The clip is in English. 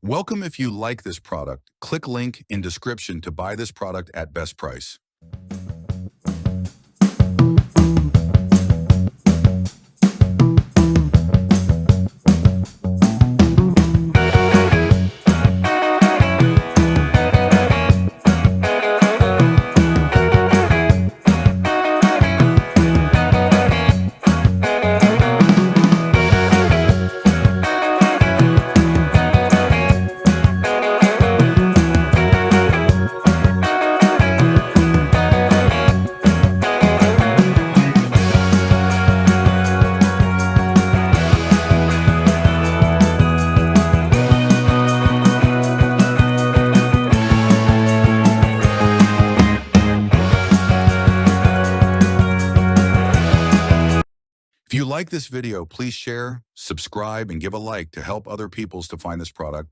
Welcome. If you like this product, click link in description to buy this product at best price. If you like this video, please share, subscribe, and give a like to help other people to find this product.